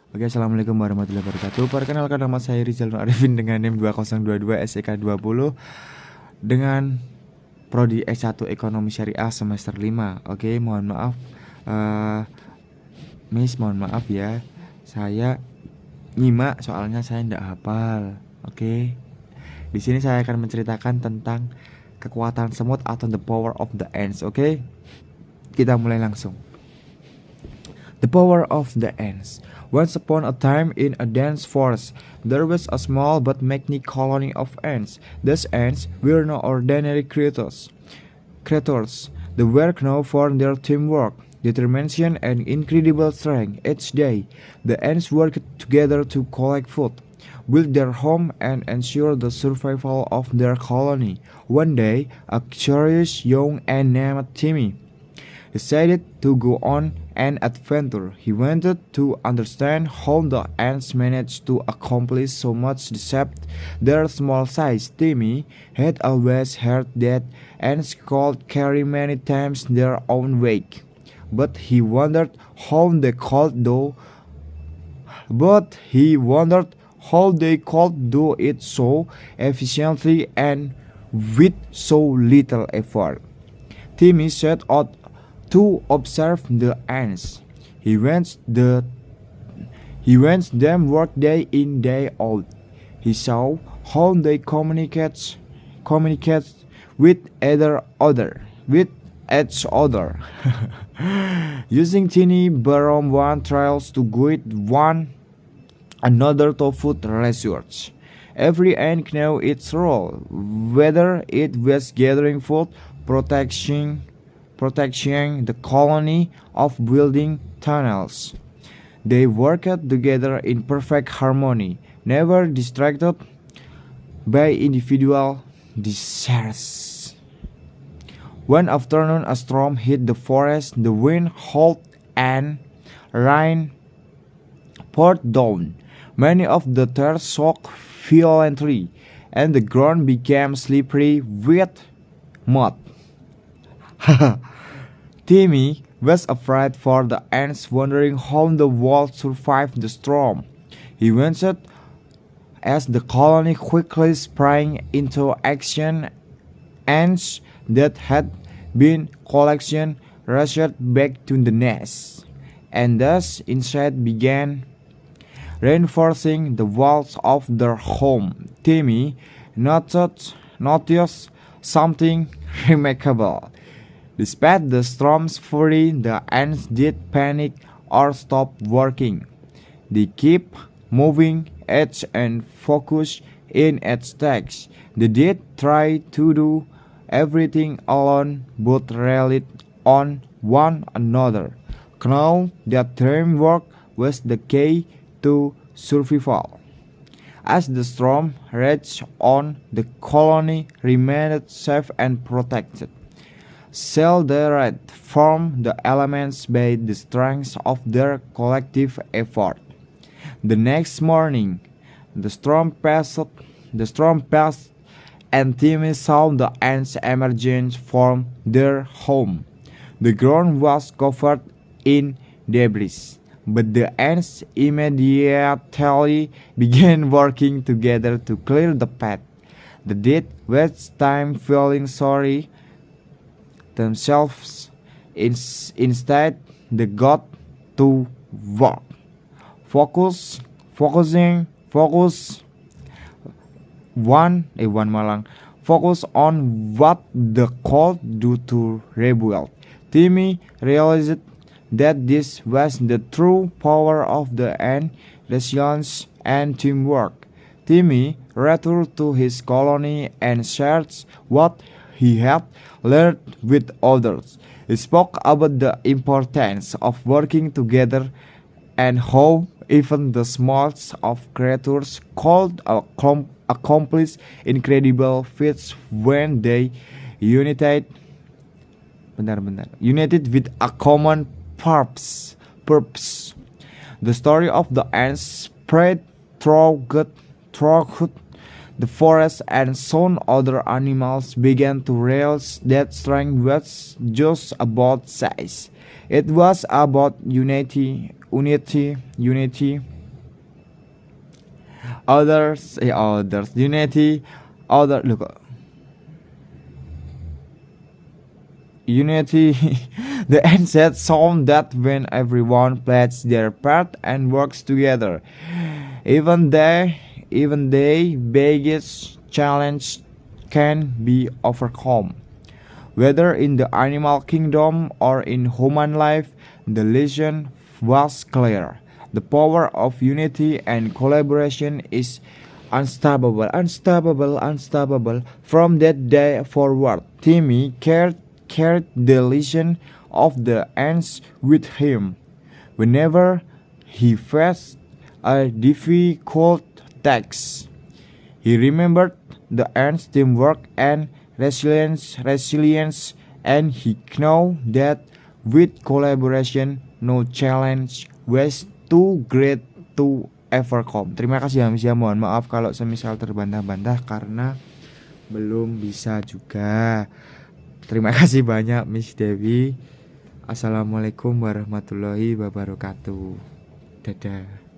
Oke, assalamualaikum warahmatullahi wabarakatuh. Perkenalkan, nama saya Rizal Nur Arifin dengan NIM 2022 SEK 20 dengan Prodi S1 Ekonomi Syariah semester 5. Oke, mohon maaf Miss, mohon maaf ya. Saya nyimak soalnya saya tidak hafal. Oke. Di sini saya akan menceritakan tentang kekuatan semut atau the power of the ants. Oke. Kita mulai langsung. The power of the ants. Once upon a time, in a dense forest, there was a small but mighty colony of ants. These ants were no ordinary creatures. They were known for their teamwork, determination, and incredible strength. Each day, the ants worked together to collect food, build their home, and ensure the survival of their colony. One day, a curious young ant named Timmy decided to go on an adventure. He wanted to understand how the ants managed to accomplish so much despite their small size. Timmy had always heard that ants could carry many times their own weight, but he wondered how they could do it so efficiently and with so little effort. Timmy set out to observe the ants. He watched them work day in day out. He saw how they communicate with each other, using tiny barometer trials to guide one another to food research. Every ant knew its role, whether it was gathering food, protecting the colony, of building tunnels. They worked together in perfect harmony, never distracted by individual desires. One afternoon, a storm hit the forest. The wind howled and rain poured down. Many of the trees shook violently, and the ground became slippery with mud. Timmy was afraid for the ants, wondering how the world survived the storm. He watched as the colony quickly sprang into action. Ants that had been collection rushed back to the nest, and thus inside began reinforcing the walls of their home. Timmy noticed something remarkable. Despite the storm's fury, the ants did panic or stop working. They kept moving each and focused in its task. They did try to do everything alone, but relied on one another. Know that teamwork was the key to survival. As the storm raged on, the colony remained safe and protected, sheltered from the elements by the strength of their collective effort. The next morning, the storm passed, and Timmy saw the ants emerging from their home. The ground was covered in debris, but the ants immediately began working together to clear the path. They did waste time feeling sorry themselves. Instead, they got to work. Focus on what they could do to rebuild. Timmy realized that this was the true power of the ant, resilience and teamwork. Timmy returned to his colony and shared what he had learned with others. He spoke about the importance of working together and how even the smallest of creatures could accomplish incredible feats when they united with a common purpose. The story of the ants spread throughout the forest, and soon other animals began to realize that strength was just about size. It was about unity, others unity other look unity. The end set shown that when everyone plays their part and works together, even they biggest challenge can be overcome. Whether in the animal kingdom or in human life, the lesson was clear. The power of unity and collaboration is unstoppable. From that day forward, Timmy carried the lesson of the ants with him. Whenever he faced a difficult task, he remembered the ants' teamwork and resilience, and he knew that with collaboration, no challenge was too great to overcome. Terima kasih ya Miss ya, mohon maaf kalau semisal terbantah-bantah karena belum bisa juga. Terima kasih banyak Miss Dewi. Assalamualaikum warahmatullahi wabarakatuh. Dadah.